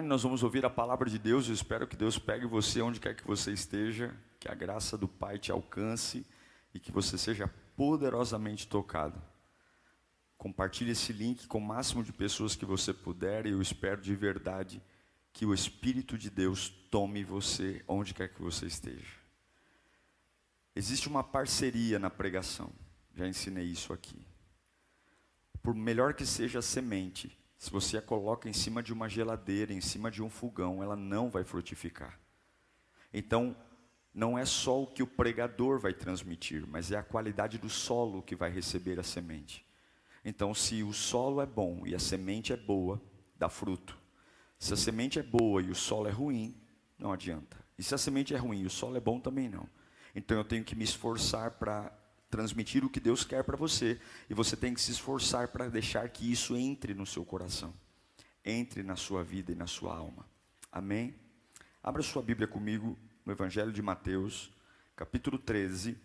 online, nós vamos ouvir a palavra de Deus. Eu espero que Deus pegue você onde quer que você esteja, que a graça do Pai te alcance e que você seja poderosamente tocado. Compartilhe esse link com o máximo de pessoas que você puder, e eu espero de verdade que o Espírito de Deus tome você onde quer que você esteja. Existe uma parceria na pregação, já ensinei isso aqui. Por melhor que seja a semente, se você a coloca em cima de uma geladeira, em cima de um fogão, ela não vai frutificar. Então, não é só o que o pregador vai transmitir, mas é a qualidade do solo que vai receber a semente. Então, se o solo é bom e a semente é boa, dá fruto. Se a semente é boa e o solo é ruim, não adianta. E se a semente é ruim e o solo é bom, também não. Então, eu tenho que me esforçar para transmitir o que Deus quer para você, e você tem que se esforçar para deixar que isso entre no seu coração, entre na sua vida e na sua alma. Amém? Abra sua Bíblia comigo no Evangelho de Mateus, capítulo 13,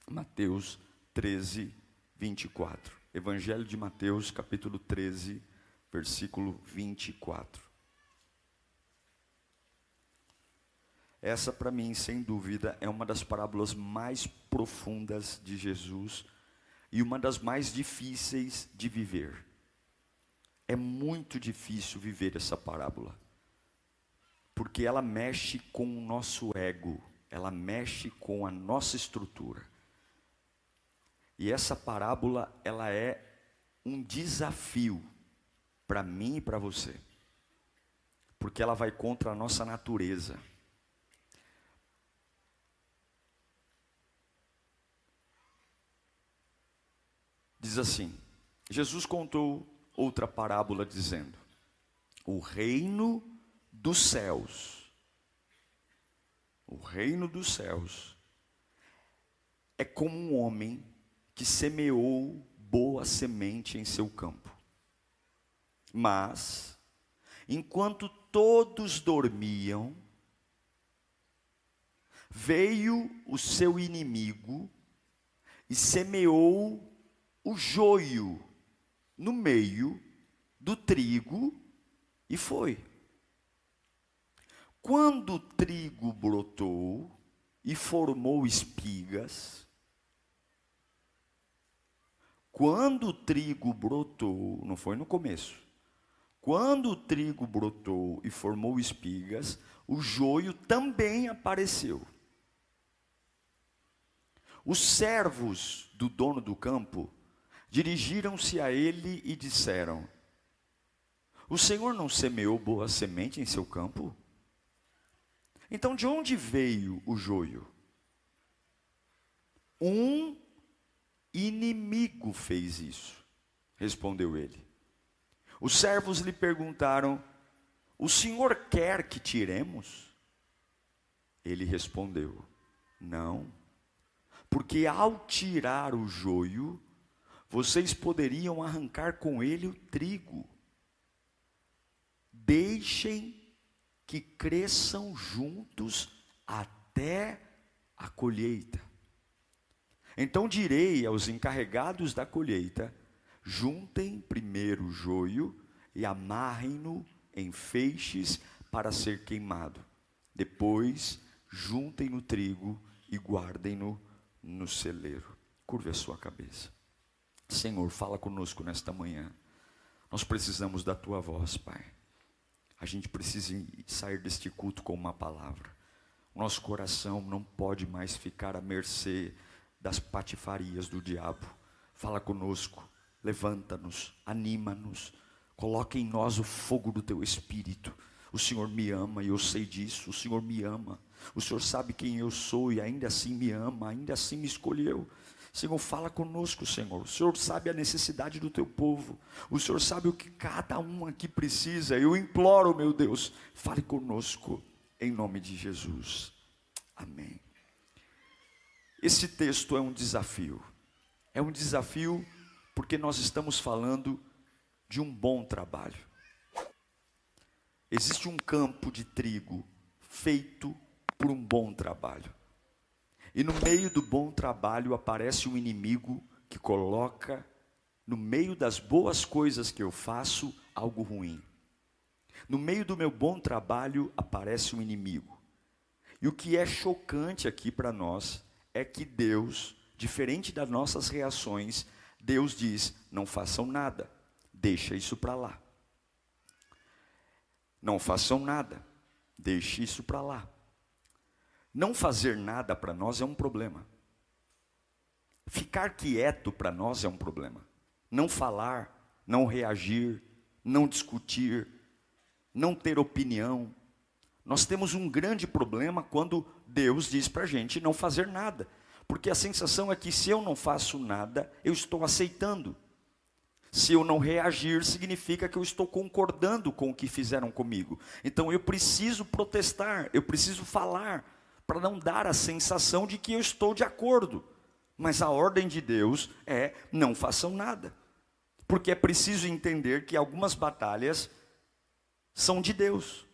Mateus 13, 24. Evangelho de Mateus, capítulo 13, versículo 24. Essa, para mim, sem dúvida, é uma das parábolas mais profundas de Jesus e uma das mais difíceis de viver. É muito difícil viver essa parábola, porque ela mexe com o nosso ego, ela mexe com a nossa estrutura. E essa parábola, ela é um desafio para mim e para você, porque ela vai contra a nossa natureza. Diz assim: Jesus contou outra parábola dizendo: o reino dos céus, é como um homem que semeou boa semente em seu campo. Mas, enquanto todos dormiam, veio o seu inimigo e semeou o joio no meio do trigo e foi. Quando o trigo brotou e formou espigas, não foi no começo. Quando o trigo brotou e formou espigas, o joio também apareceu. Os servos do dono do campo dirigiram-se a ele e disseram: o Senhor não semeou boa semente em seu campo? Então de onde veio o joio? Um inimigo fez isso, respondeu ele. Os servos lhe perguntaram: o Senhor quer que tiremos? Ele respondeu: não, porque ao tirar o joio, vocês poderiam arrancar com ele o trigo. Deixem que cresçam juntos até a colheita. Então direi aos encarregados da colheita: juntem primeiro o joio e amarrem-no em feixes para ser queimado. Depois, juntem o trigo e guardem-no no celeiro. Curve a sua cabeça. Senhor, fala conosco nesta manhã. Nós precisamos da tua voz, Pai. A gente precisa sair deste culto com uma palavra. Nosso coração não pode mais ficar à mercê das patifarias do diabo. Fala conosco, levanta-nos, anima-nos, coloca em nós o fogo do teu Espírito. O Senhor me ama e eu sei disso. O Senhor me ama. O Senhor sabe quem eu sou e ainda assim me ama, ainda assim me escolheu. Senhor, fala conosco, Senhor. O Senhor sabe a necessidade do teu povo. O Senhor sabe o que cada um aqui precisa. Eu imploro, meu Deus, fale conosco, em nome de Jesus. Amém. Esse texto é um desafio. É um desafio porque nós estamos falando de um bom trabalho. Existe um campo de trigo feito por um bom trabalho. E no meio do bom trabalho aparece um inimigo que coloca no meio das boas coisas que eu faço algo ruim. No meio do meu bom trabalho aparece um inimigo. E o que é chocante aqui para nós é que Deus, diferente das nossas reações, Deus diz: não façam nada, deixa isso para lá. Não façam nada, deixe isso para lá. Não fazer nada para nós é um problema. Ficar quieto para nós é um problema. Não falar, não reagir, não discutir, não ter opinião. Nós temos um grande problema quando Deus diz para a gente não fazer nada. Porque a sensação é que se eu não faço nada, eu estou aceitando. Se eu não reagir, significa que eu estou concordando com o que fizeram comigo. Então eu preciso protestar, eu preciso falar, para não dar a sensação de que eu estou de acordo. Mas a ordem de Deus é: não façam nada. Porque é preciso entender que algumas batalhas são de Deus.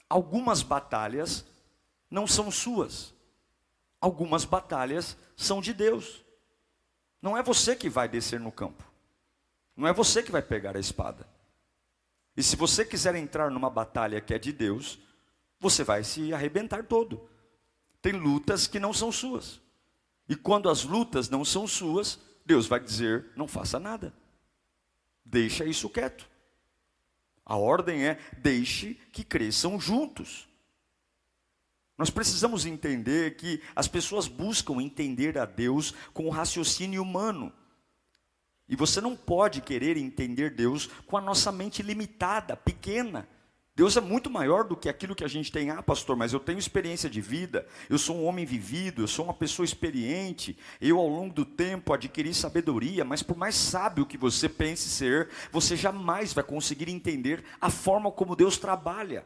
Algumas batalhas não são suas. Algumas batalhas são de Deus. Não é você que vai descer no campo. Não é você que vai pegar a espada. E se você quiser entrar numa batalha que é de Deus, você vai se arrebentar todo. Tem lutas que não são suas. E quando as lutas não são suas, Deus vai dizer: não faça nada. Deixa isso quieto. A ordem é: deixe que cresçam juntos. Nós precisamos entender que as pessoas buscam entender a Deus com o raciocínio humano. E você não pode querer entender Deus com a nossa mente limitada, pequena. Deus é muito maior do que aquilo que a gente tem. Ah, pastor, mas eu tenho experiência de vida, eu sou um homem vivido, eu sou uma pessoa experiente, eu ao longo do tempo adquiri sabedoria, mas por mais sábio que você pense ser, você jamais vai conseguir entender a forma como Deus trabalha.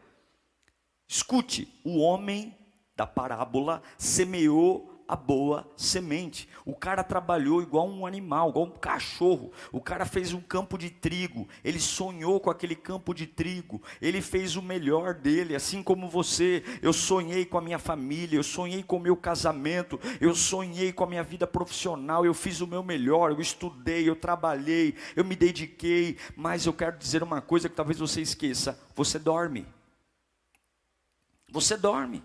Escute, o homem da parábola semeou a boa semente. O cara trabalhou igual um animal, igual um cachorro. O cara fez um campo de trigo, ele sonhou com aquele campo de trigo, ele fez o melhor dele, assim como você. Eu sonhei com a minha família, eu sonhei com o meu casamento, eu sonhei com a minha vida profissional, eu fiz o meu melhor, eu estudei, eu trabalhei, eu me dediquei, mas eu quero dizer uma coisa que talvez você esqueça: você dorme. Você dorme.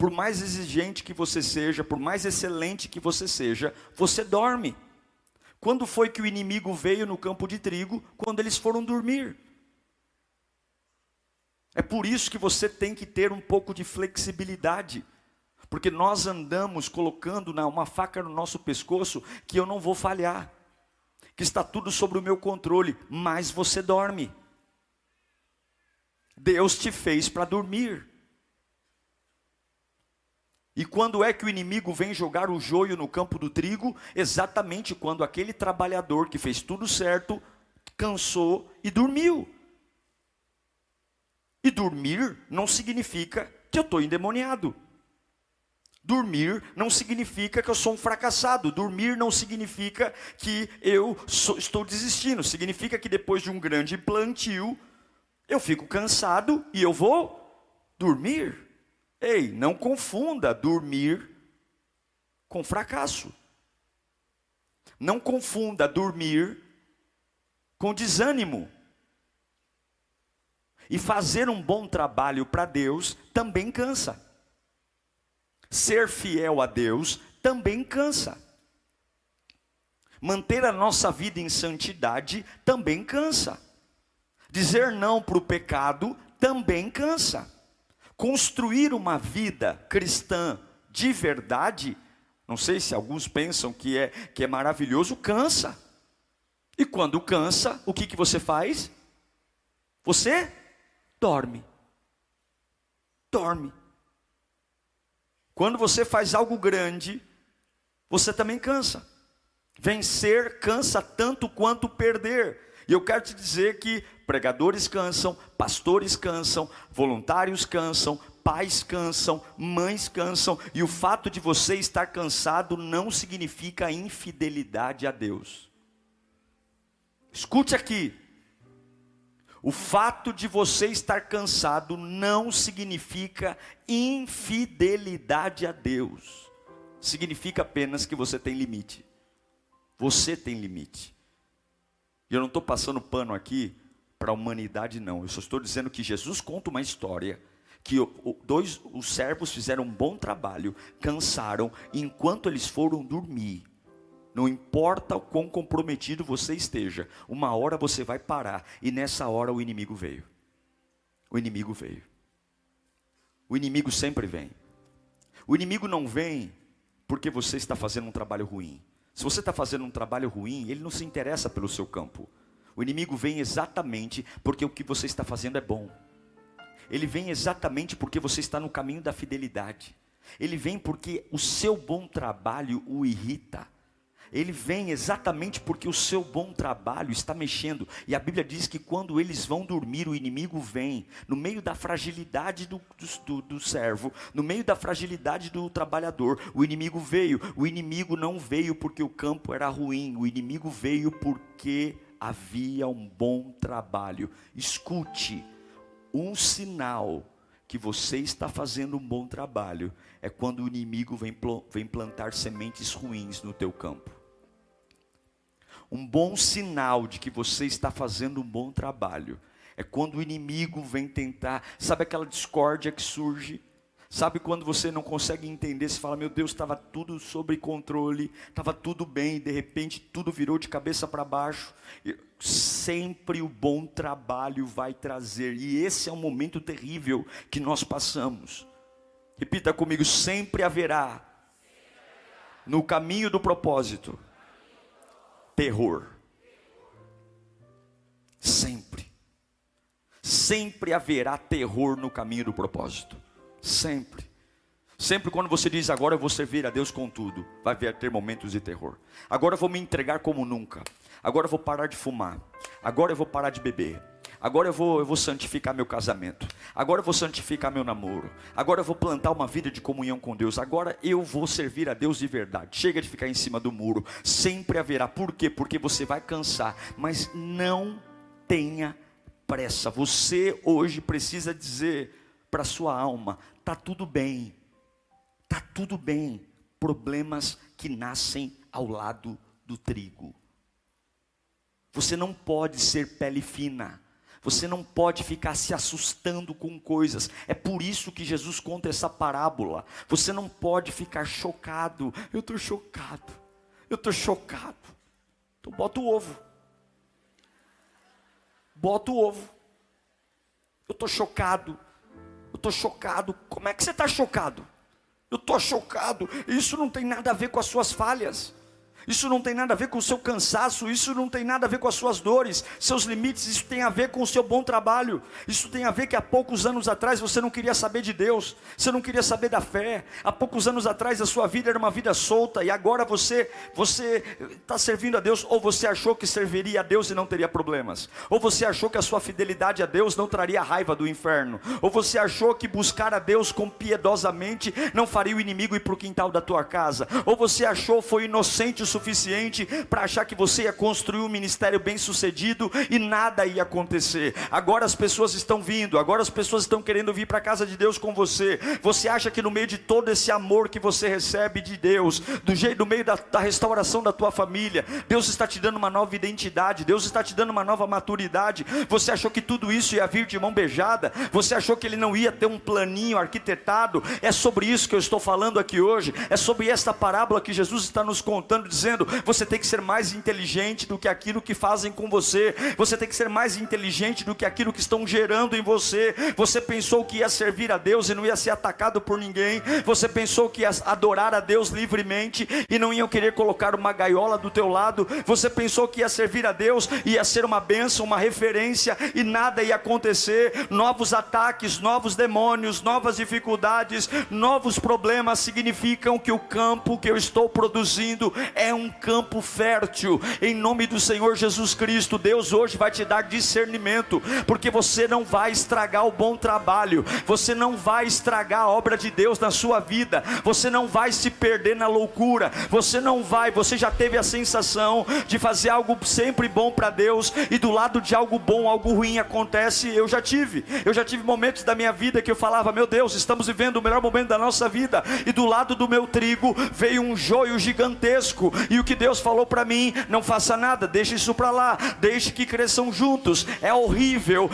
Por mais exigente que você seja, por mais excelente que você seja, você dorme. Quando foi que o inimigo veio no campo de trigo? Quando eles foram dormir. É por isso que você tem que ter um pouco de flexibilidade. Porque nós andamos colocando uma faca no nosso pescoço que eu não vou falhar. Que está tudo sob o meu controle, mas você dorme. Deus te fez para dormir. E quando é que o inimigo vem jogar o joio no campo do trigo? Exatamente quando aquele trabalhador que fez tudo certo, cansou e dormiu. E dormir não significa que eu estou endemoniado. Dormir não significa que eu sou um fracassado. Dormir não significa que eu estou desistindo. Significa que depois de um grande plantio, eu fico cansado e eu vou dormir. Ei, não confunda dormir com fracasso. Não confunda dormir com desânimo. E fazer um bom trabalho para Deus também cansa. Ser fiel a Deus também cansa. Manter a nossa vida em santidade também cansa. Dizer não para o pecado também cansa. Construir uma vida cristã de verdade, não sei se alguns pensam que é maravilhoso, cansa. E quando cansa, o que você faz? Você dorme. Dorme. Quando você faz algo grande, você também cansa. Vencer cansa tanto quanto perder. E eu quero te dizer que pregadores cansam, pastores cansam, voluntários cansam, pais cansam, mães cansam. E o fato de você estar cansado não significa infidelidade a Deus. Escute aqui. O fato de você estar cansado não significa infidelidade a Deus. Significa apenas que você tem limite. Você tem limite. E eu não estou passando pano aqui Para a humanidade não. Eu só estou dizendo que Jesus conta uma história que os servos fizeram um bom trabalho, cansaram, e enquanto eles foram dormir, não importa o quão comprometido você esteja, uma hora você vai parar, e nessa hora o inimigo veio. O inimigo veio. O inimigo sempre vem. O inimigo não vem porque você está fazendo um trabalho ruim. Se você está fazendo um trabalho ruim, ele não se interessa pelo seu campo. O inimigo vem exatamente porque o que você está fazendo é bom. Ele vem exatamente porque você está no caminho da fidelidade. Ele vem porque o seu bom trabalho o irrita. Ele vem exatamente porque o seu bom trabalho está mexendo. E a Bíblia diz que quando eles vão dormir, o inimigo vem. No meio da fragilidade do servo, no meio da fragilidade do trabalhador, o inimigo veio. O inimigo não veio porque o campo era ruim. O inimigo veio porque havia um bom trabalho. Escute, um sinal que você está fazendo um bom trabalho é quando o inimigo vem plantar sementes ruins no teu campo. Um bom sinal de que você está fazendo um bom trabalho é quando o inimigo vem tentar, sabe aquela discórdia que surge? Sabe quando você não consegue entender, você fala, meu Deus, estava tudo sob controle, estava tudo bem, e de repente tudo virou de cabeça para baixo. Sempre o bom trabalho vai trazer, e esse é um momento terrível que nós passamos. Repita comigo, sempre haverá no caminho do propósito terror. Sempre haverá terror no caminho do propósito. Sempre quando você diz, agora eu vou servir a Deus com tudo, vai ter momentos de terror. Agora eu vou me entregar como nunca. Agora eu vou parar de fumar. Agora eu vou parar de beber. Agora eu vou santificar meu casamento. Agora eu vou santificar meu namoro. Agora eu vou plantar uma vida de comunhão com Deus. Agora eu vou servir a Deus de verdade. Chega de ficar em cima do muro. Sempre haverá. Por quê? Porque você vai cansar. Mas não tenha pressa. Você hoje precisa dizer para sua alma, está tudo bem. Está tudo bem. Problemas que nascem ao lado do trigo. Você não pode ser pele fina. Você não pode ficar se assustando com coisas. É por isso que Jesus conta essa parábola. Você não pode ficar chocado. Eu estou chocado. Eu estou chocado. Então bota o ovo. Bota o ovo. Eu estou chocado. Eu estou chocado. Como é que você está chocado? Eu estou chocado. Isso não tem nada a ver com as suas falhas. Isso não tem nada a ver com o seu cansaço, isso não tem nada a ver com as suas dores, seus limites, isso tem a ver com o seu bom trabalho. Isso tem a ver que há poucos anos atrás você não queria saber de Deus, você não queria saber da fé. Há poucos anos atrás a sua vida era uma vida solta e agora você está servindo a Deus. Ou você achou que serviria a Deus e não teria problemas, ou você achou que a sua fidelidade a Deus não traria raiva do inferno, ou você achou que buscar a Deus com piedosamente não faria o inimigo ir para o quintal da tua casa, ou você achou, foi inocente o suficiente para achar que você ia construir um ministério bem sucedido e nada ia acontecer. Agora as pessoas estão vindo, agora as pessoas estão querendo vir para a casa de Deus com você. Você acha que no meio de todo esse amor que você recebe de Deus, no meio da restauração da tua família, Deus está te dando uma nova identidade, Deus está te dando uma nova maturidade. Você achou que tudo isso ia vir de mão beijada? Você achou que Ele não ia ter um planinho arquitetado? É sobre isso que eu estou falando aqui hoje. É sobre esta parábola que Jesus está nos contando, dizendo, você tem que ser mais inteligente do que aquilo que fazem com você. Você tem que ser mais inteligente do que aquilo que estão gerando em você. Você pensou que ia servir a Deus e não ia ser atacado por ninguém. Você pensou que ia adorar a Deus livremente e não iam querer colocar uma gaiola do teu lado. Você pensou que ia servir a Deus e ia ser uma bênção, uma referência, e nada ia acontecer. Novos ataques, novos demônios, novas dificuldades, novos problemas significam que o campo que eu estou produzindo é um campo fértil. Em nome do Senhor Jesus Cristo, Deus hoje vai te dar discernimento, porque você não vai estragar o bom trabalho, você não vai estragar a obra de Deus na sua vida, você não vai se perder na loucura, você já teve a sensação de fazer algo sempre bom para Deus, e do lado de algo bom, algo ruim acontece. Eu já tive momentos da minha vida que eu falava, meu Deus, estamos vivendo o melhor momento da nossa vida, e do lado do meu trigo veio um joio gigantesco. e o que Deus falou para mim, não faça nada, deixe isso para lá, deixe que cresçam juntos. É horrível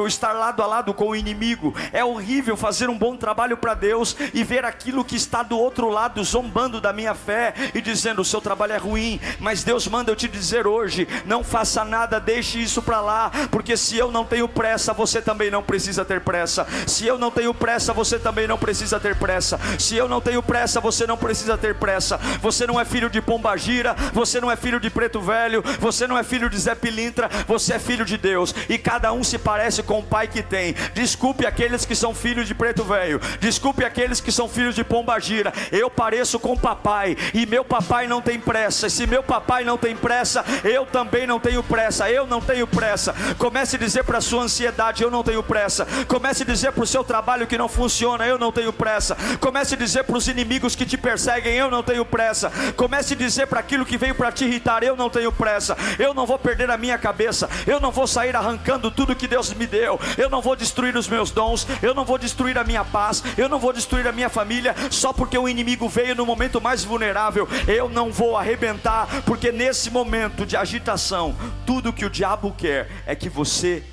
estar lado a lado com o inimigo, é horrível fazer um bom trabalho para Deus e ver aquilo que está do outro lado zombando da minha fé e dizendo: o seu trabalho é ruim. Mas Deus manda eu te dizer hoje: não faça nada, deixe isso para lá, porque se eu não tenho pressa, você também não precisa ter pressa. Se eu não tenho pressa, você também não precisa ter pressa. Se eu não tenho pressa, você não precisa ter pressa. Você não é filho de pombagira, você não é filho de preto velho, você não é filho de Zé Pilintra, você é filho de Deus, e cada um se parece com o pai que tem. Desculpe aqueles que são filhos de preto velho, desculpe aqueles que são filhos de pombagira, eu pareço com o papai, e meu papai não tem pressa. E se meu papai não tem pressa, eu também não tenho pressa. Eu não tenho pressa. Comece a dizer para a sua ansiedade: eu não tenho pressa. Comece a dizer para o seu trabalho que não funciona: eu não tenho pressa. Comece a dizer para os inimigos que te perseguem: eu não tenho pressa. Comece a dizer para aquilo que veio para te irritar: eu não tenho pressa. Eu não vou perder a minha cabeça, eu não vou sair arrancando tudo que Deus me deu, eu não vou destruir os meus dons, eu não vou destruir a minha paz, eu não vou destruir a minha família, só porque o inimigo veio no momento mais vulnerável. Eu não vou arrebentar, porque nesse momento de agitação, tudo que o diabo quer é que você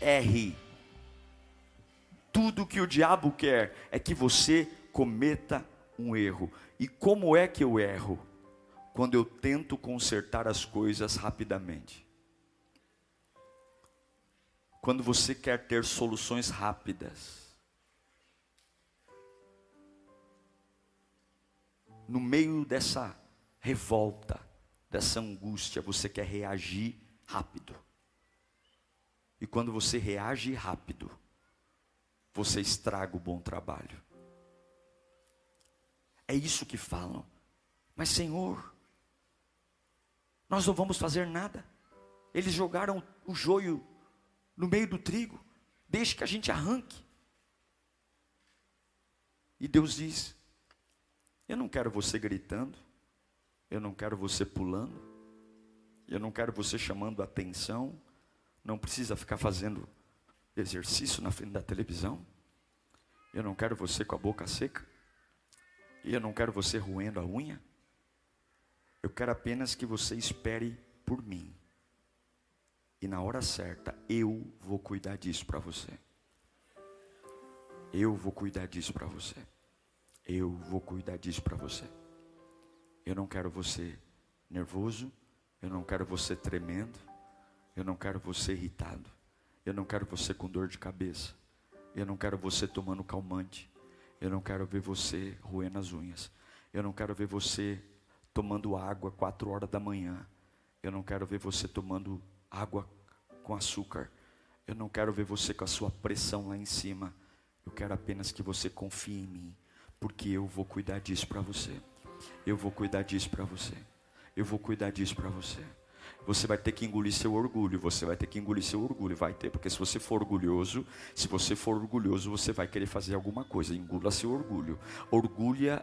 erre. Tudo que o diabo quer é que você cometa um erro. E como é que eu erro? Quando eu tento consertar as coisas rapidamente. Quando você quer ter soluções rápidas. No meio dessa revolta, dessa angústia, você quer reagir rápido. E quando você reage rápido, você estraga o bom trabalho. É isso que falam. Mas Senhor, nós não vamos fazer nada. Eles jogaram o joio no meio do trigo, deixe que a gente arranque. E Deus diz: eu não quero você gritando, eu não quero você pulando, eu não quero você chamando a atenção. Não precisa ficar fazendo exercício na frente da televisão. Eu não quero você com a boca seca, e eu não quero você roendo a unha. Eu quero apenas que você espere por mim, e na hora certa eu vou cuidar disso para você. Eu vou cuidar disso para você. Eu vou cuidar disso para você. Eu não quero você nervoso, eu não quero você tremendo, eu não quero você irritado, eu não quero você com dor de cabeça, eu não quero você tomando calmante, eu não quero ver você roendo as unhas, eu não quero ver você tomando água 4 horas da manhã, eu não quero ver você tomando água com açúcar, eu não quero ver você com a sua pressão lá em cima. Eu quero apenas que você confie em mim, porque eu vou cuidar disso para você. Eu vou cuidar disso para você. Eu vou cuidar disso para você. Você vai ter que engolir seu orgulho. Você vai ter que engolir seu orgulho. Vai ter, porque se você for orgulhoso, você vai querer fazer alguma coisa. Engula seu orgulho.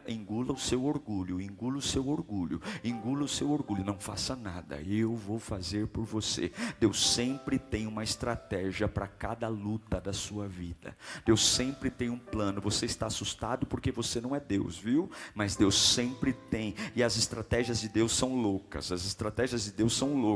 Engula o seu orgulho. Engula o seu orgulho. Engula o seu orgulho. Não faça nada. Eu vou fazer por você. Deus sempre tem uma estratégia para cada luta da sua vida. Deus sempre tem um plano. Você está assustado porque você não é Deus, viu? Mas Deus sempre tem. E as estratégias de Deus são loucas. As estratégias de Deus são loucas.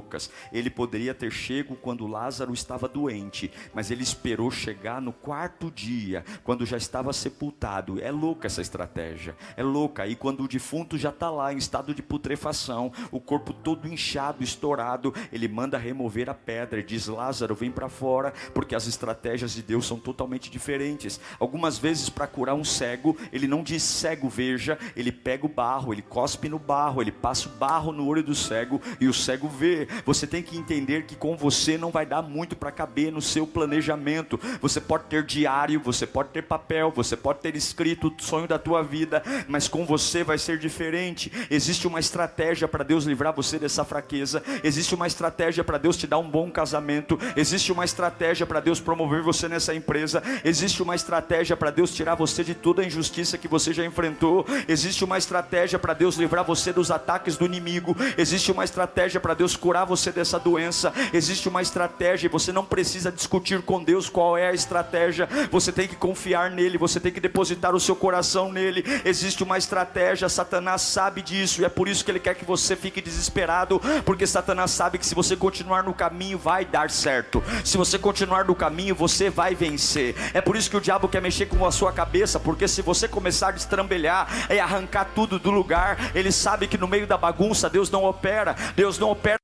Ele poderia ter chego quando Lázaro estava doente, mas ele esperou chegar no 4º dia, quando já estava sepultado. É louca essa estratégia, é louca. E quando o defunto já está lá em estado de putrefação, o corpo todo inchado, estourado, ele manda remover a pedra e diz: Lázaro, vem para fora, porque as estratégias de Deus são totalmente diferentes. Algumas vezes, para curar um cego, ele não diz cego veja, ele pega o barro, ele cospe no barro, ele passa o barro no olho do cego e o cego vê. Você tem que entender que com você não vai dar muito para caber no seu planejamento. Você pode ter diário, você pode ter papel, você pode ter escrito o sonho da tua vida, mas com você vai ser diferente. Existe uma estratégia para Deus livrar você dessa fraqueza. Existe uma estratégia para Deus te dar um bom casamento. Existe uma estratégia para Deus promover você nessa empresa. Existe uma estratégia para Deus tirar você de toda a injustiça que você já enfrentou. Existe uma estratégia para Deus livrar você dos ataques do inimigo. Existe uma estratégia para Deus curar você dessa doença. Existe uma estratégia e você não precisa discutir com Deus qual é a estratégia. Você tem que confiar nele, você tem que depositar o seu coração nele. Existe uma estratégia, Satanás sabe disso, e é por isso que ele quer que você fique desesperado, porque Satanás sabe que se você continuar no caminho vai dar certo. Se você continuar no caminho, você vai vencer. É por isso que o diabo quer mexer com a sua cabeça, porque se você começar a destrambelhar e arrancar tudo do lugar, ele sabe que no meio da bagunça Deus não opera. Deus não opera.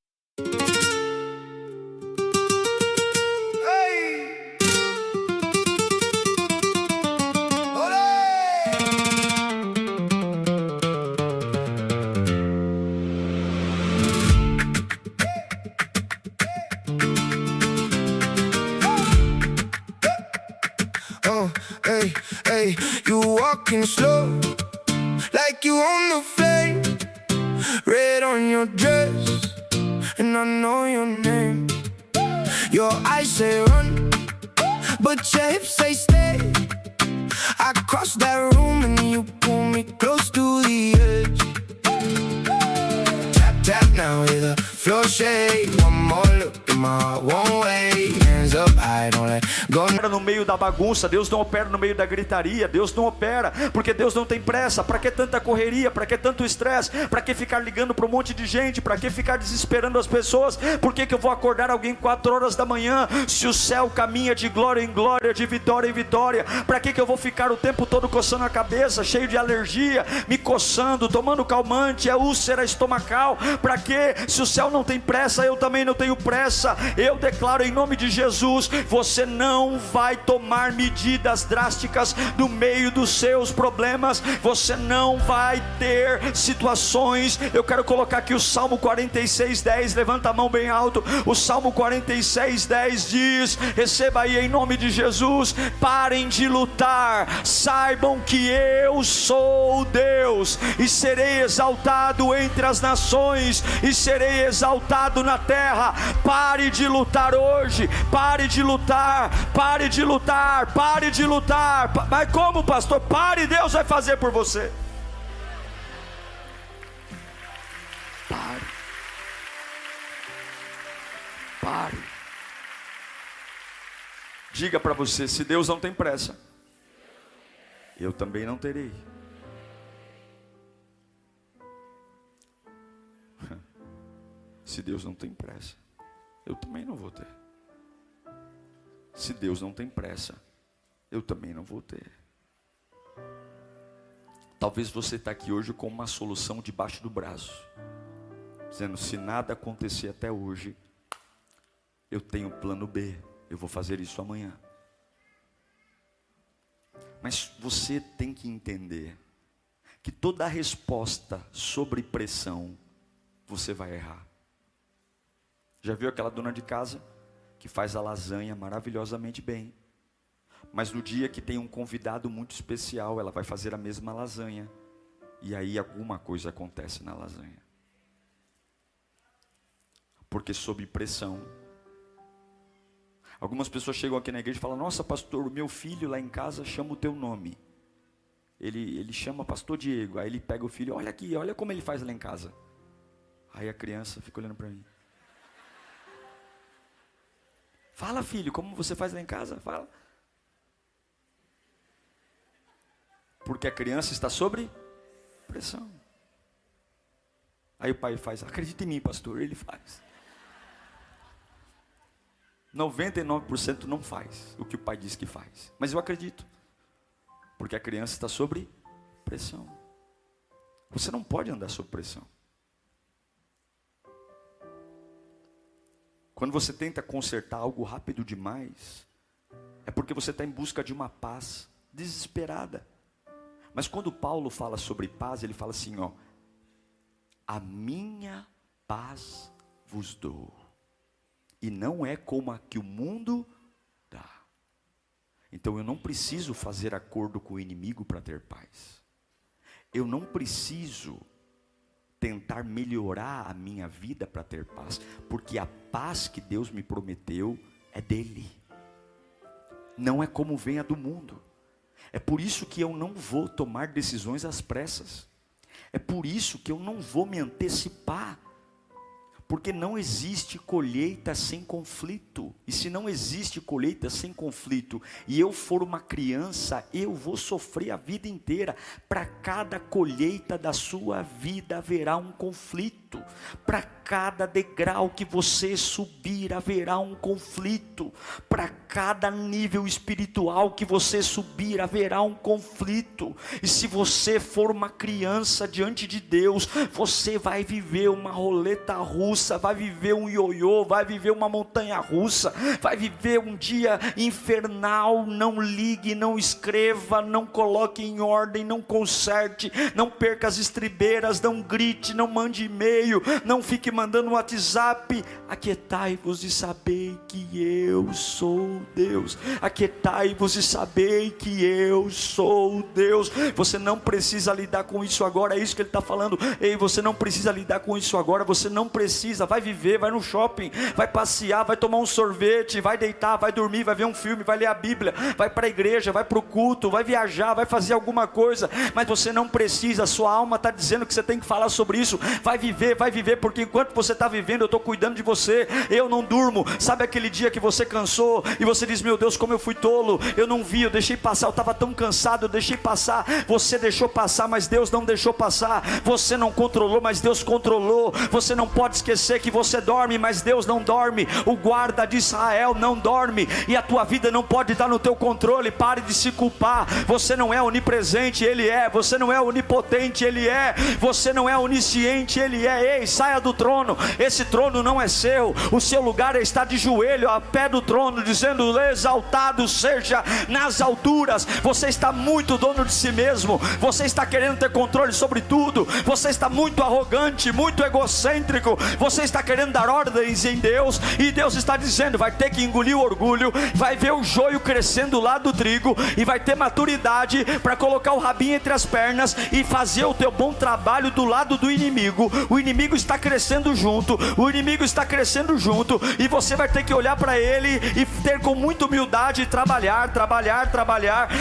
Hey, hey, you walking slow, like you on the flame, red on your dress, and I know your name. Your eyes say run, but your hips say stay. I cross that room and you pull me close to the edge. Tap, tap now with a floor shake. One more look in my heart, one way. Hands up high, don't let go. No meio da bagunça, Deus não opera no meio da gritaria. Deus não opera, porque Deus não tem pressa. Para que tanta correria? Para que tanto estresse? Para que ficar ligando para um monte de gente? Para que ficar desesperando as pessoas? Por que eu vou acordar alguém 4 horas da manhã, se o céu caminha de glória em glória, de vitória em vitória? Para que eu vou ficar o tempo todo coçando a cabeça, cheio de alergia, me coçando, tomando calmante, é úlcera estomacal? Para que, se o céu não tem pressa, eu também não tenho pressa? Eu declaro em nome de Jesus, você não vai tomar medidas drásticas no meio dos seus problemas. Você não vai ter situações. Eu quero colocar aqui o Salmo 46:10. Levanta a mão bem alto. O Salmo 46:10 diz: receba aí em nome de Jesus. Parem de lutar, saibam que eu sou Deus, e serei exaltado entre as nações, e serei exaltado na terra. Pare de lutar hoje, pare de lutar, pare de lutar, pare de lutar. Mas como, pastor? Pare, Deus vai fazer por você. Pare. Pare. Diga para você: se Deus não tem pressa, eu também não terei. Se Deus não tem pressa, eu também não vou ter. Se Deus não tem pressa, eu também não vou ter. Talvez você está aqui hoje com uma solução debaixo do braço, dizendo: se nada acontecer até hoje, eu tenho plano B, eu vou fazer isso amanhã. Mas você tem que entender que toda resposta sobre pressão, você vai errar. Já viu aquela dona de casa que faz a lasanha maravilhosamente bem, mas no dia que tem um convidado muito especial, ela vai fazer a mesma lasanha, e aí alguma coisa acontece na lasanha? Porque sob pressão. Algumas pessoas chegam aqui na igreja e falam: nossa, pastor, o meu filho lá em casa chama o teu nome. Ele chama pastor Diego. Aí ele pega o filho: olha aqui, olha como ele faz lá em casa. Aí a criança fica olhando para mim: fala, filho, como você faz lá em casa? Fala. Porque a criança está sob pressão. Aí o pai faz: acredita em mim, pastor. Ele faz. 99% não faz o que o pai diz que faz. Mas eu acredito. Porque a criança está sob pressão. Você não pode andar sob pressão. Quando você tenta consertar algo rápido demais, é porque você está em busca de uma paz desesperada. Mas quando Paulo fala sobre paz, ele fala assim, ó: a minha paz vos dou, e não é como a que o mundo dá. Então eu não preciso fazer acordo com o inimigo para ter paz. Eu não preciso tentar melhorar a minha vida para ter paz, porque a paz que Deus me prometeu é dele. Não é como vem a do mundo. É por isso que eu não vou tomar decisões às pressas. É por isso que eu não vou me antecipar. Porque não existe colheita sem conflito. E se não existe colheita sem conflito, e eu for uma criança, eu vou sofrer a vida inteira. Para cada colheita da sua vida haverá um conflito. Para cada degrau que você subir haverá um conflito. Para cada nível espiritual que você subir haverá um conflito. E se você for uma criança diante de Deus, você vai viver uma roleta russa, vai viver um ioiô, vai viver uma montanha russa, vai viver um dia infernal. Não ligue, não escreva, não coloque em ordem, não conserte, não perca as estribeiras, não grite, não mande e-mail, não fique mandando WhatsApp. Aquietai-vos e sabei que eu sou Deus. Aquietai-vos e sabei que eu sou Deus. Você não precisa lidar com isso agora, é isso que ele está falando. Ei, você não precisa lidar com isso agora, você não precisa. Vai viver, vai no shopping, vai passear, vai tomar um sorvete, vai deitar, vai dormir, vai ver um filme, vai ler a Bíblia, vai para a igreja, vai para o culto, vai viajar, vai fazer alguma coisa, mas você não precisa. Sua alma está dizendo que você tem que falar sobre isso. Vai viver, porque enquanto você está vivendo, eu estou cuidando de você. Eu não durmo. Sabe aquele dia que você cansou e você diz: meu Deus, como eu fui tolo, eu não vi, eu deixei passar, eu estava tão cansado, eu deixei passar. Você deixou passar, mas Deus não deixou passar. Você não controlou, mas Deus controlou. Você não pode esquecer que você dorme, mas Deus não dorme. O guarda de Israel não dorme, e a tua vida não pode estar no teu controle. Pare de se culpar. Você não é onipresente, Ele é. Você não é onipotente, Ele é. Você não é onisciente, Ele é. Ei, saia do trono. Esse trono não é seu. O seu lugar é estar de joelho a pé do trono, dizendo: exaltado seja nas alturas. Você está muito dono de si mesmo. Você está querendo ter controle sobre tudo. Você está muito arrogante, muito egocêntrico. Você está querendo dar ordens em Deus, e Deus está dizendo: vai ter que engolir o orgulho, vai ver o joio crescendo lá do trigo, e vai ter maturidade para colocar o rabinho entre as pernas e fazer o teu bom trabalho do lado do inimigo. O inimigo está crescendo junto, o inimigo está crescendo junto, e você vai ter que olhar para ele e ter com muita humildade, trabalhar,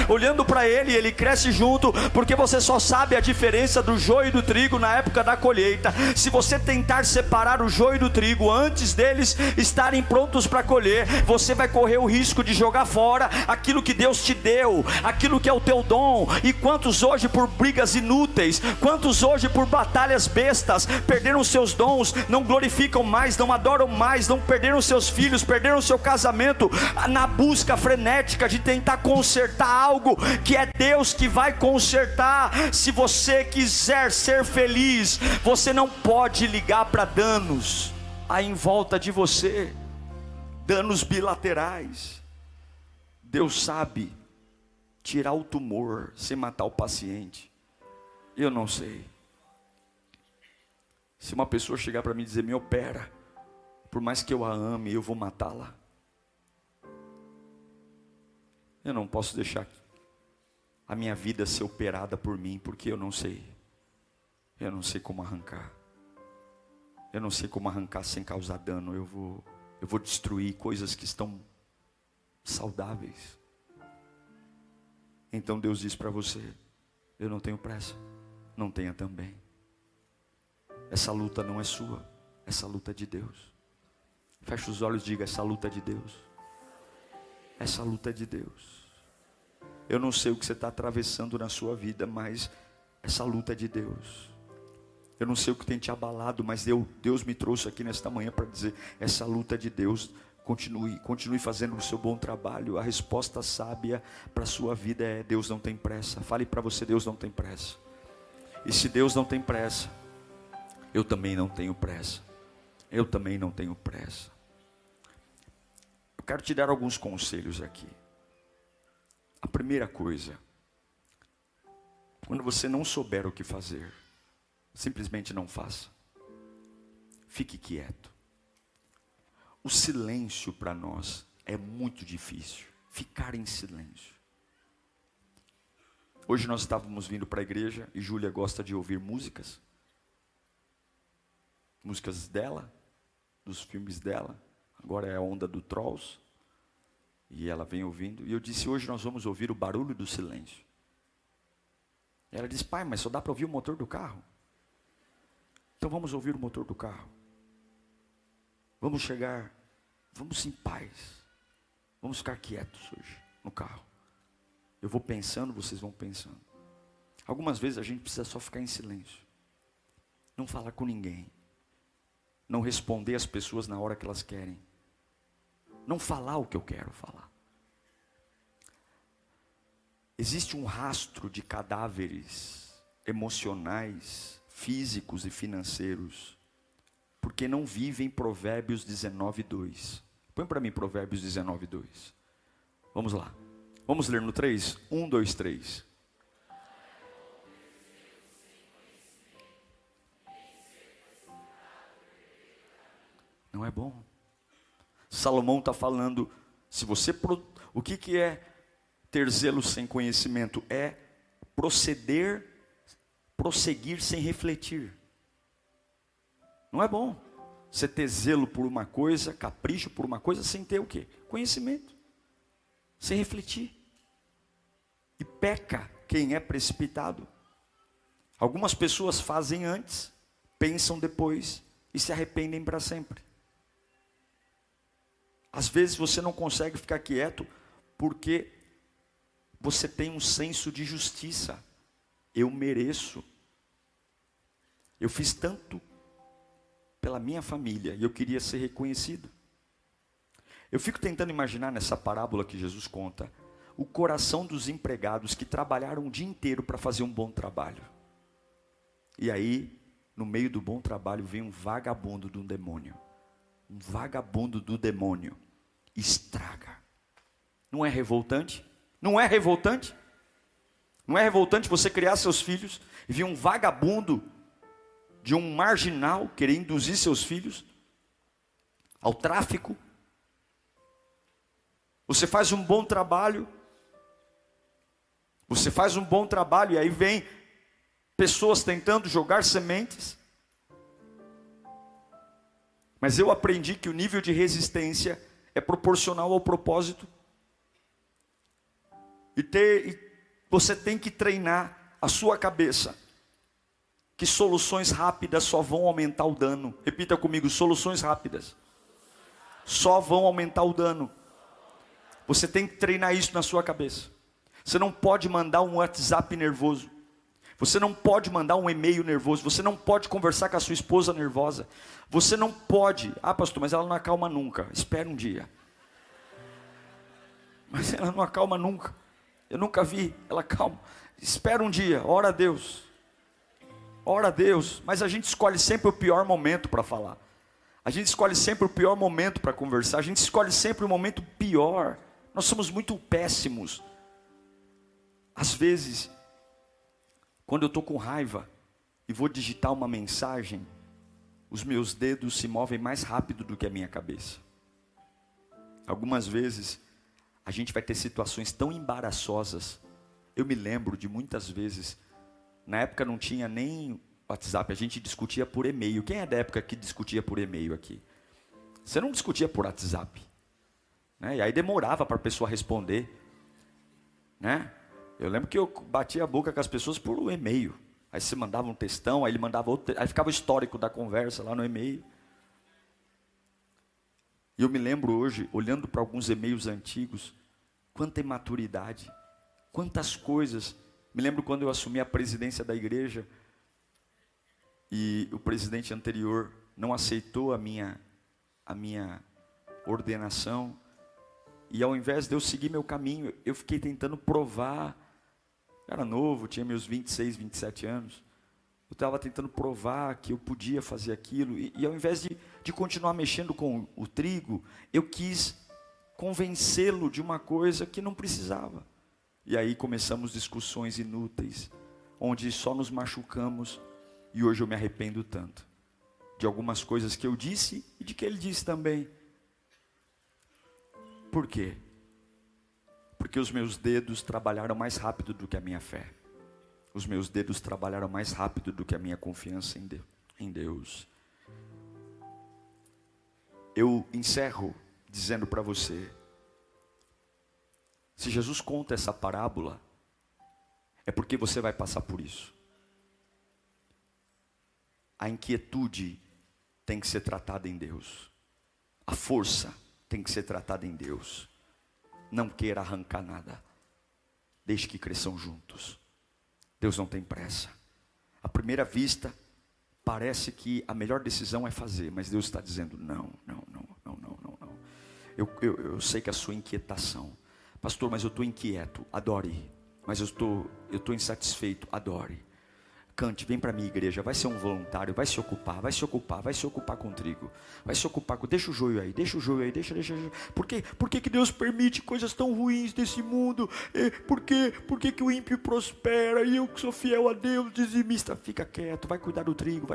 olhando para ele. Ele cresce junto, porque você só sabe a diferença do joio e do trigo na época da colheita. Se você tentar separar o joio do trigo antes deles estarem prontos para colher, você vai correr o risco de jogar fora aquilo que Deus te deu, aquilo que é o teu dom. E quantos hoje, por brigas inúteis, quantos hoje por batalhas bestas, perderam seus dons, não glorificam mais, não adoram mais, não perderam seus filhos, perderam seu casamento, na busca frenética de tentar consertar algo que é Deus que vai consertar. Se você quiser ser feliz, você não pode ligar para danos aí em volta de você, danos bilaterais. Deus sabe tirar o tumor sem matar o paciente. Eu não sei. Se uma pessoa chegar para mim e dizer: me opera, por mais que eu a ame, eu vou matá-la. Eu não posso deixar a minha vida ser operada por mim, porque eu não sei. Eu não sei como arrancar. Eu não sei como arrancar sem causar dano. Eu vou destruir coisas que estão saudáveis. Então Deus diz para você: eu não tenho pressa. Não tenha também. Essa luta não é sua, essa luta é de Deus. Feche os olhos e diga: essa luta é de Deus. Essa luta é de Deus. Eu não sei o que você está atravessando na sua vida, mas essa luta é de Deus. Eu não sei o que tem te abalado, mas Deus me trouxe aqui nesta manhã para dizer: essa luta é de Deus. Continue fazendo o seu bom trabalho. A resposta sábia para a sua vida é: Deus não tem pressa. Fale para você: Deus não tem pressa. E se Deus não tem pressa, eu também não tenho pressa. Eu também não tenho pressa. Eu quero te dar alguns conselhos aqui. A primeira coisa: quando você não souber o que fazer, simplesmente não faça. Fique quieto. O silêncio para nós é muito difícil. Ficar em silêncio. Hoje nós estávamos vindo para a igreja e Júlia gosta de ouvir músicas. Músicas dela, dos filmes dela. Agora é a onda do Trolls. E ela vem ouvindo. E eu disse: hoje nós vamos ouvir o barulho do silêncio. E ela disse: pai, mas só dá para ouvir o motor do carro. Então vamos ouvir o motor do carro. Vamos chegar, vamos em paz. Vamos ficar quietos hoje, no carro. Eu vou pensando, vocês vão pensando. Algumas vezes a gente precisa só ficar em silêncio. Não falar com ninguém. Não responder as pessoas na hora que elas querem. Não falar o que eu quero falar. Existe um rastro de cadáveres emocionais, físicos e financeiros, porque não vivem Provérbios 19:2. Põe para mim Provérbios 19:2. Vamos lá. Vamos ler no 3? 1, 2, 3. Não é bom. Salomão está falando, se você, o que é ter zelo sem conhecimento? É prosseguir sem refletir. Não é bom você ter zelo por uma coisa, capricho por uma coisa, sem ter o quê? Conhecimento. Sem refletir. E peca quem é precipitado. Algumas pessoas fazem antes, pensam depois e se arrependem para sempre. Às vezes você não consegue ficar quieto porque você tem um senso de justiça. Eu mereço. Eu fiz tanto pela minha família e eu queria ser reconhecido. Eu fico tentando imaginar nessa parábola que Jesus conta o coração dos empregados que trabalharam o dia inteiro para fazer um bom trabalho. E aí, no meio do bom trabalho, vem um vagabundo de um demônio. Um vagabundo do demônio. Estraga. Não é revoltante? Não é revoltante? Não é revoltante você criar seus filhos e vir um vagabundo de um marginal querer induzir seus filhos ao tráfico? Você faz um bom trabalho. Você faz um bom trabalho e aí vem pessoas tentando jogar sementes. Mas eu aprendi que o nível de resistência é proporcional ao propósito. E você tem que treinar a sua cabeça que soluções rápidas só vão aumentar o dano. Repita comigo, soluções rápidas só vão aumentar o dano. Você tem que treinar isso na sua cabeça. Você não pode mandar um WhatsApp nervoso. Você não pode mandar um e-mail nervoso. Você não pode conversar com a sua esposa nervosa. Você não pode. Ah, pastor, mas ela não acalma nunca. Espera um dia. Mas ela não acalma nunca. Eu nunca vi ela calma. Espera um dia. Ora a Deus. Ora a Deus. Mas a gente escolhe sempre o pior momento para falar. A gente escolhe sempre o pior momento para conversar. A gente escolhe sempre o momento pior. Nós somos muito péssimos. Às vezes, quando eu estou com raiva e vou digitar uma mensagem, os meus dedos se movem mais rápido do que a minha cabeça. Algumas vezes, a gente vai ter situações tão embaraçosas. Eu me lembro de muitas vezes, na época não tinha nem WhatsApp, a gente discutia por e-mail. Quem é da época que discutia por e-mail aqui? Você não discutia por WhatsApp, né? E aí demorava para a pessoa responder, né? Eu lembro que eu batia a boca com as pessoas por e-mail. Aí você mandava um textão, aí ele mandava outro, aí ficava o histórico da conversa lá no e-mail. E eu me lembro hoje, olhando para alguns e-mails antigos, quanta imaturidade, quantas coisas. Me lembro quando eu assumi a presidência da igreja e o presidente anterior não aceitou a minha ordenação. E ao invés de eu seguir meu caminho, eu fiquei tentando provar. Eu era novo, tinha meus 26, 27 anos. Eu estava tentando provar que eu podia fazer aquilo. E ao invés de continuar mexendo com o trigo, eu quis convencê-lo de uma coisa que não precisava. E aí começamos discussões inúteis, onde só nos machucamos. E hoje eu me arrependo tanto de algumas coisas que eu disse e de que ele disse também. Por quê? Porque os meus dedos trabalharam mais rápido do que a minha fé. Os meus dedos trabalharam mais rápido do que a minha confiança em Deus. Eu encerro dizendo para você, se Jesus conta essa parábola, é porque você vai passar por isso. A inquietude tem que ser tratada em Deus. A força tem que ser tratada em Deus. Não queira arrancar nada. Deixe que cresçam juntos. Deus não tem pressa. À primeira vista, parece que a melhor decisão é fazer, mas Deus está dizendo, não. Eu sei que a sua inquietação, pastor, mas eu estou inquieto, adore. Mas eu estou insatisfeito, adore. Cante, vem para minha igreja, vai ser um voluntário, vai se ocupar com trigo, vai se ocupar com, deixa o joio aí, deixa. Por que Deus permite coisas tão ruins desse mundo? Por que o ímpio prospera e eu que sou fiel a Deus, dizimista? Fica quieto, vai cuidar do trigo.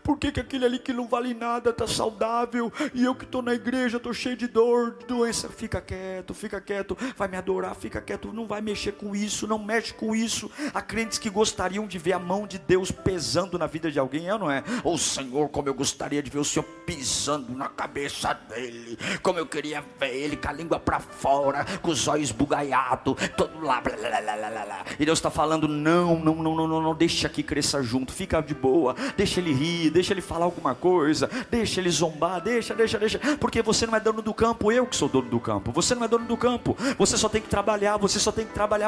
Por que aquele ali que não vale nada está saudável e eu que estou na igreja estou cheio de dor, de doença? Fica quieto, vai me adorar, fica quieto, não vai mexer com isso, não mexe com isso. Há crentes que gostariam de ver a mão de Deus pesando na vida de alguém, não é? Oh Senhor, como eu gostaria de ver o Senhor pisando na cabeça dele, como eu queria ver ele com a língua para fora, com os olhos esbugalhados, todo lá, blá, blá, blá, blá, blá. E Deus está falando, não, deixa que cresça junto, fica de boa, deixa ele rir, deixa ele falar alguma coisa, deixa ele zombar, deixa, porque você não é dono do campo, eu que sou dono do campo. Você não é dono do campo, você só tem que trabalhar,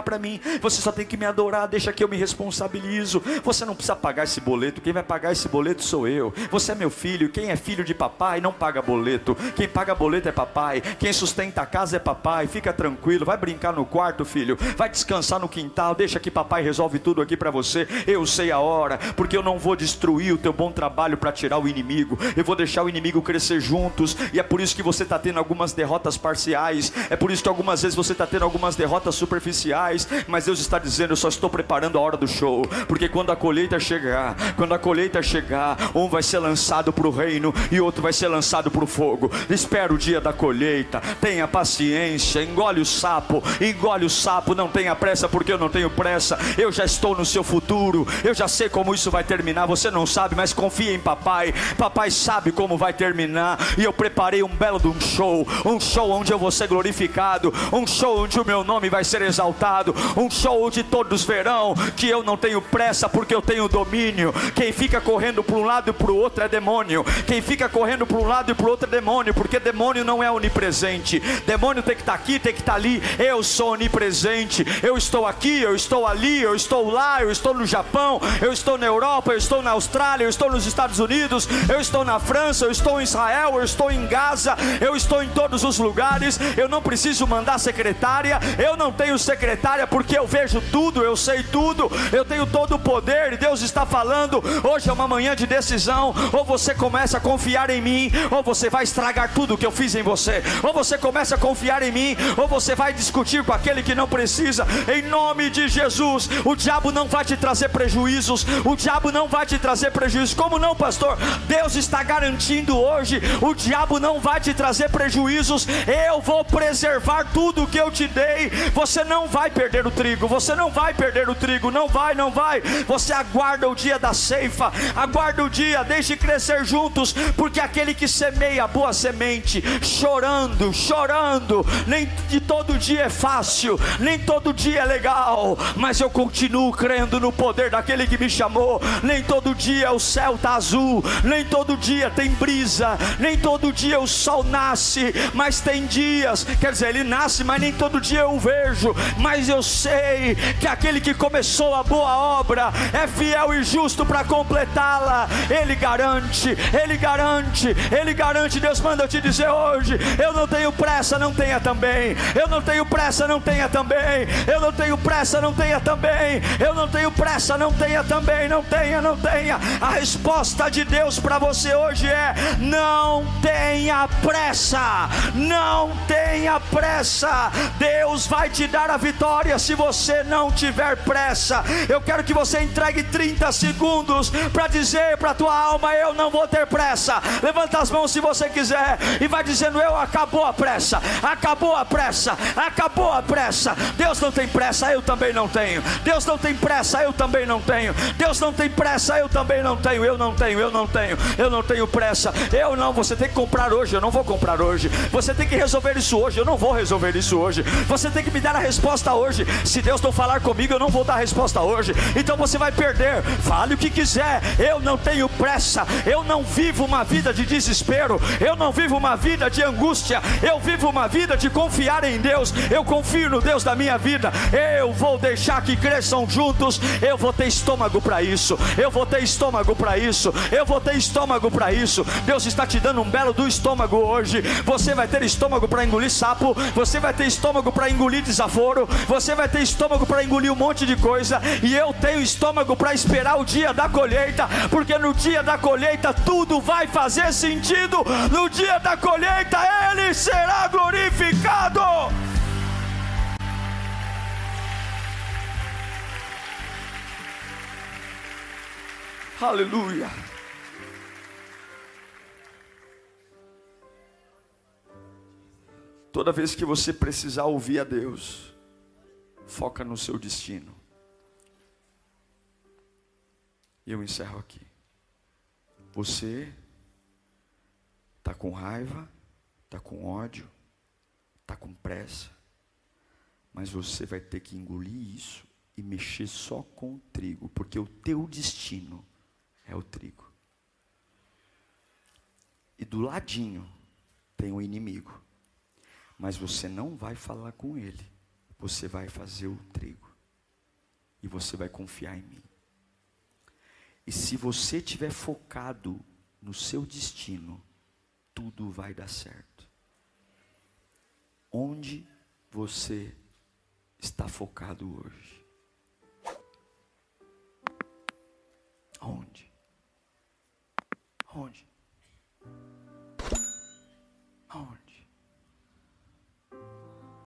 para mim, você só tem que me adorar, deixa que eu me responsabilizo. Você não precisa pagar esse boleto, quem vai pagar esse boleto sou eu. Você é meu filho, quem é filho de papai não paga boleto, quem paga boleto é papai, quem sustenta a casa é papai. Fica tranquilo, vai brincar no quarto, filho, vai descansar no quintal, deixa que papai resolve tudo aqui para você. Eu sei a hora, porque eu não vou destruir o teu bom trabalho para tirar o inimigo, eu vou deixar o inimigo crescer juntos. E é por isso que você está tendo algumas derrotas parciais, é por isso que algumas vezes você está tendo algumas derrotas superficiais, mas Deus está dizendo, eu só estou preparando a hora do show, porque quando a colheita chegar, um vai ser lançado para o reino e outro vai ser lançado para o fogo. Espera o dia da colheita, tenha paciência, engole o sapo, não tenha pressa, porque eu não tenho pressa. Eu já estou no seu futuro, eu já sei como isso vai terminar. Você não sabe, mas confia em papai sabe como vai terminar. E eu preparei um belo de um show onde eu vou ser glorificado, um show onde o meu nome vai ser exaltado, um show onde todos verão que eu não tenho pressa, porque eu tenho domínio. Quem fica correndo para um lado e para o outro é demônio. Quem fica correndo para um lado e para o outro é demônio, porque demônio não é onipresente. Demônio tem que estar aqui, tem que estar ali. Eu sou onipresente. Eu estou aqui, eu estou ali, eu estou lá, eu estou no Japão, eu estou na Europa, eu estou na Austrália, eu estou nos Estados Unidos, eu estou na França, eu estou em Israel, eu estou em Gaza, eu estou em todos os lugares. Eu não preciso mandar secretária, eu não tenho secretária, porque eu vejo tudo, eu sei tudo, eu tenho todo o poder. E Deus está falando, hoje é uma manhã de decisão. Ou você começa a confiar em mim, ou você vai estragar tudo que eu fiz em você. Ou você começa a confiar em mim, ou você vai discutir com aquele que não precisa. Em nome de Jesus, o diabo não vai te trazer prejuízos. O diabo não vai te trazer prejuízos. Como não, pastor? Deus está garantindo hoje, o diabo não vai te trazer prejuízos. Eu vou preservar tudo que eu te dei. Você não vai perder o trigo, não vai. Você aguarda o dia da ceifa, aguarda o dia, deixe crescer juntos, porque aquele que semeia boa semente, chorando, nem de todo dia é fácil, nem todo dia é legal, mas eu continuo crendo no poder daquele que me chamou. Nem todo dia o céu está azul, nem todo dia tem brisa, nem todo dia o sol nasce, mas tem dias, quer dizer, ele nasce, mas nem todo dia eu o vejo. Mas eu sei que aquele que começou a boa obra é fiel e justo para completá-la. Ele garante. Deus manda eu te dizer hoje, eu não tenho pressa, não tenha também. Eu não tenho pressa, não tenha também. Eu não tenho pressa, não tenha também. Eu não tenho pressa, não tenha também. Não tenha. A resposta de Deus para você hoje é: não tenha pressa. Não tenha pressa. Deus vai te dar a vitória se você não tiver pressa. Eu quero que você entregue 30 segundos para dizer para a tua alma: eu não vou ter pressa. Levanta as mãos se você quiser e vai dizendo: acabou a pressa. Deus não tem pressa, eu também não tenho. Deus não tem pressa, eu também não tenho. Deus não tem pressa, eu também não tenho. Eu não tenho pressa. Você tem que comprar hoje, eu não vou comprar hoje. Você tem que resolver isso hoje, eu não vou resolver isso hoje. Você tem que me dar a resposta hoje. Se Deus não falar comigo, eu não vou dar a resposta hoje. Então então você vai perder. Fale o que quiser, eu não tenho pressa. Eu não vivo uma vida de desespero, eu não vivo uma vida de angústia, eu vivo uma vida de confiar em Deus. Eu confio no Deus da minha vida. Eu vou deixar que cresçam juntos. Eu vou ter estômago para isso, eu vou ter estômago para isso, eu vou ter estômago para isso. Deus está te dando um belo do estômago hoje. Você vai ter estômago para engolir sapo, você vai ter estômago para engolir desaforo, você vai ter estômago para engolir um monte de coisa. E eu tenho estômago para esperar o dia da colheita, porque no dia da colheita tudo vai fazer sentido. No dia da colheita Ele será glorificado. Aleluia. Toda vez que você precisar ouvir a Deus, foca no seu destino. E eu encerro aqui. Você está com raiva, está com ódio, está com pressa, mas você vai ter que engolir isso e mexer só com o trigo, porque o teu destino é o trigo. E do ladinho tem o inimigo, mas você não vai falar com ele, você vai fazer o trigo, e você vai confiar em mim. E se você estiver focado no seu destino, tudo vai dar certo. Onde você está focado hoje? Onde?